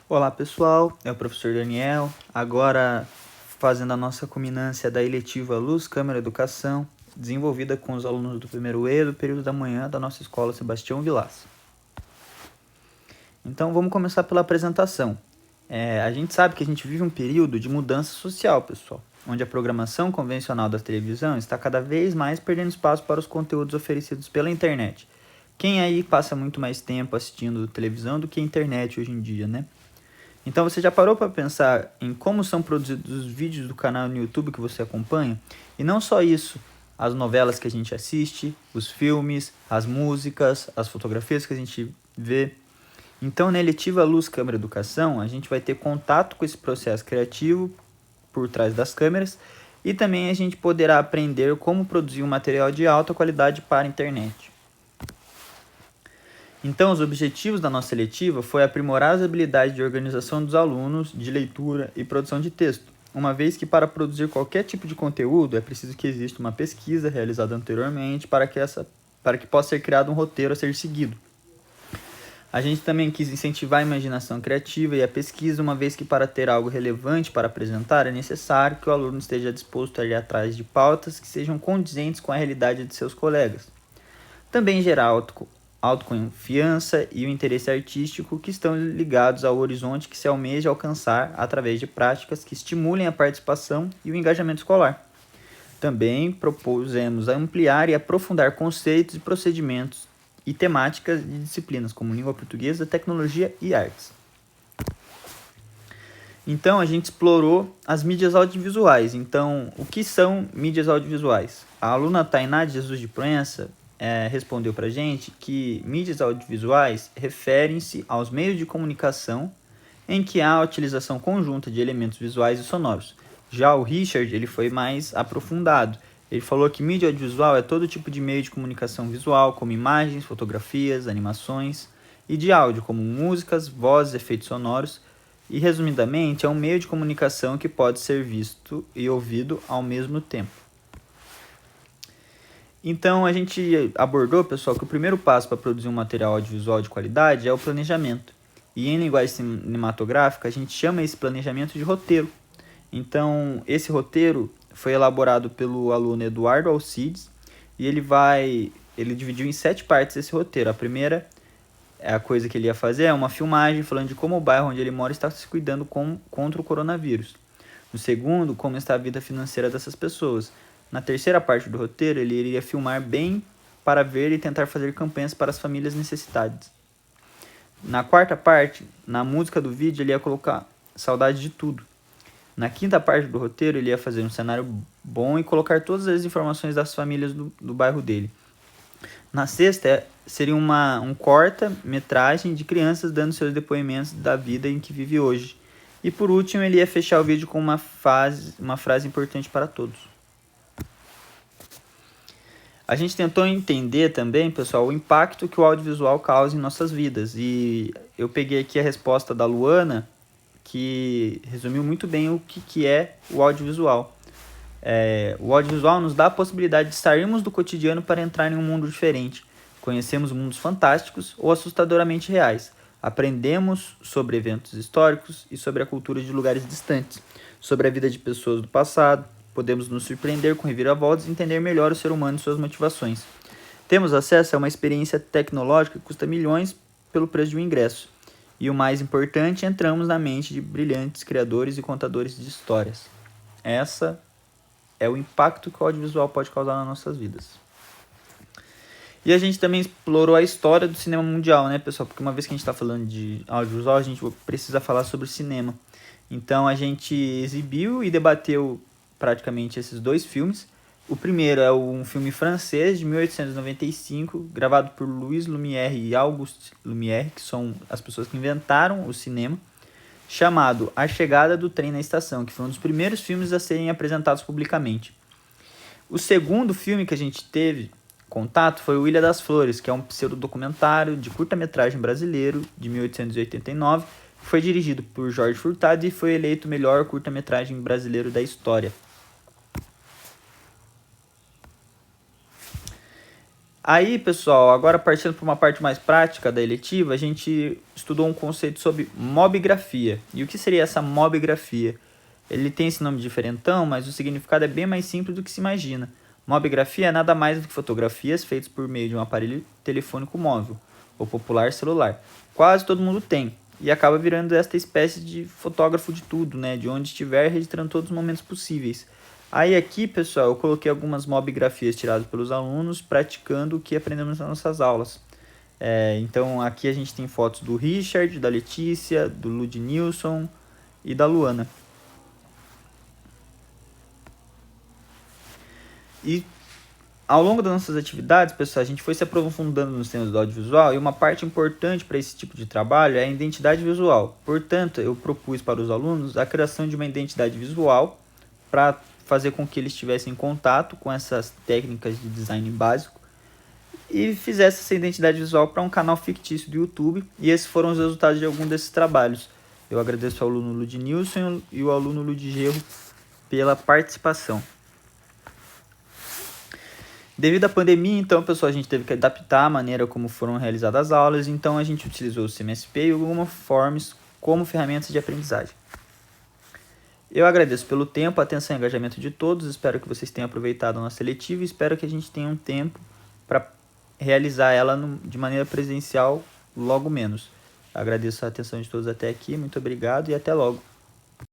Olá pessoal, é o professor Daniel, agora fazendo a nossa culminância da eletiva Luz, Câmara Educação, desenvolvida com os alunos do primeiro E do período da manhã da nossa escola Sebastião Vilaça. Então vamos começar pela apresentação. A gente sabe que a gente vive um período de mudança social, pessoal, onde a programação convencional da televisão está cada vez mais perdendo espaço para os conteúdos oferecidos pela internet. Quem aí passa muito mais tempo assistindo televisão do que a internet hoje em dia, né? Então você já parou para pensar em como são produzidos os vídeos do canal no YouTube que você acompanha? E não só isso, as novelas que a gente assiste, os filmes, as músicas, as fotografias que a gente vê. Então, na eletiva Luz Câmara Educação, a gente vai ter contato com esse processo criativo por trás das câmeras e também a gente poderá aprender como produzir um material de alta qualidade para a internet. Então, os objetivos da nossa eletiva foi aprimorar as habilidades de organização dos alunos, de leitura e produção de texto, uma vez que para produzir qualquer tipo de conteúdo é preciso que exista uma pesquisa realizada anteriormente para que possa ser criado um roteiro a ser seguido. A gente também quis incentivar a imaginação criativa e a pesquisa, uma vez que para ter algo relevante para apresentar é necessário que o aluno esteja disposto a ir atrás de pautas que sejam condizentes com a realidade de seus colegas. Também gerar autoconfiança e o interesse artístico que estão ligados ao horizonte que se almeja alcançar através de práticas que estimulem a participação e o engajamento escolar. Também propusemos ampliar e aprofundar conceitos e procedimentos e temáticas de disciplinas como língua portuguesa, tecnologia e artes. Então, a gente explorou as mídias audiovisuais. Então, o que são mídias audiovisuais? A aluna Tainá de Jesus de Proença respondeu para a gente que mídias audiovisuais referem-se aos meios de comunicação em que há a utilização conjunta de elementos visuais e sonoros. Já o Richard ele foi mais aprofundado. Ele falou que mídia audiovisual é todo tipo de meio de comunicação visual, como imagens, fotografias, animações, e de áudio, como músicas, vozes, efeitos sonoros, e resumidamente é um meio de comunicação que pode ser visto e ouvido ao mesmo tempo. Então a gente abordou, pessoal, que o primeiro passo para produzir um material audiovisual de qualidade é o planejamento. E em linguagem cinematográfica a gente chama esse planejamento de roteiro. Então esse roteiro foi elaborado pelo aluno Eduardo Alcides e ele dividiu em 7 partes esse roteiro. A primeira a coisa que ele ia fazer é uma filmagem falando de como o bairro onde ele mora está se cuidando contra o coronavírus. No segundo, como está a vida financeira dessas pessoas. Na terceira parte do roteiro, ele iria filmar bem para ver e tentar fazer campanhas para as famílias necessitadas. Na quarta parte, na música do vídeo, ele ia colocar saudade de tudo. Na quinta parte do roteiro, ele ia fazer um cenário bom e colocar todas as informações das famílias do bairro dele. Na sexta, seria um corta-metragem de crianças dando seus depoimentos da vida em que vive hoje. E por último, ele ia fechar o vídeo com uma frase importante para todos. A gente tentou entender também, pessoal, o impacto que o audiovisual causa em nossas vidas. E eu peguei aqui a resposta da Luana, que resumiu muito bem o que é o audiovisual. O audiovisual nos dá a possibilidade de sairmos do cotidiano para entrar em um mundo diferente. Conhecemos mundos fantásticos ou assustadoramente reais. Aprendemos sobre eventos históricos e sobre a cultura de lugares distantes, sobre a vida de pessoas do passado. Podemos nos surpreender com reviravoltas e entender melhor o ser humano e suas motivações. Temos acesso a uma experiência tecnológica que custa milhões pelo preço de um ingresso. E o mais importante, entramos na mente de brilhantes criadores e contadores de histórias. Essa é o impacto que o audiovisual pode causar nas nossas vidas. E a gente também explorou a história do cinema mundial, né, pessoal? Porque uma vez que a gente está falando de audiovisual, a gente precisa falar sobre cinema. Então a gente exibiu e debateu praticamente esses 2 filmes. O primeiro é um filme francês de 1895, gravado por Louis Lumière e Auguste Lumière, que são as pessoas que inventaram o cinema, chamado A Chegada do Trem na Estação, que foi um dos primeiros filmes a serem apresentados publicamente. O segundo filme que a gente teve contato foi o Ilha das Flores, que é um pseudodocumentário de curta-metragem brasileiro de 1889, que foi dirigido por Jorge Furtado e foi eleito o melhor curta-metragem brasileiro da história. Aí, pessoal, agora partindo para uma parte mais prática da eletiva, a gente estudou um conceito sobre mobigrafia. E o que seria essa mobigrafia? Ele tem esse nome diferentão, mas o significado é bem mais simples do que se imagina. Mobigrafia é nada mais do que fotografias feitas por meio de um aparelho telefônico móvel, ou popular celular. Quase todo mundo tem, e acaba virando esta espécie de fotógrafo de tudo, né? De onde estiver, registrando todos os momentos possíveis. Aí aqui, pessoal, eu coloquei algumas mobigrafias tiradas pelos alunos, praticando o que aprendemos nas nossas aulas. Então aqui a gente tem fotos do Richard, da Letícia, do Ludnilson e da Luana. E ao longo das nossas atividades, pessoal, a gente foi se aprofundando nos temas do audiovisual e uma parte importante para esse tipo de trabalho é a identidade visual. Portanto, eu propus para os alunos a criação de uma identidade visual para fazer com que eles tivessem contato com essas técnicas de design básico e fizesse essa identidade visual para um canal fictício do YouTube, e esses foram os resultados de algum desses trabalhos. Eu agradeço ao aluno Ludnilson e ao aluno Ludgerro pela participação. Devido à pandemia, então, pessoal, a gente teve que adaptar a maneira como foram realizadas as aulas, então a gente utilizou o CMSP e o Google Forms como ferramentas de aprendizagem. Eu agradeço pelo tempo, atenção e engajamento de todos, espero que vocês tenham aproveitado a nossa seletiva e espero que a gente tenha um tempo para realizar ela de maneira presencial logo menos. Agradeço a atenção de todos até aqui, muito obrigado e até logo.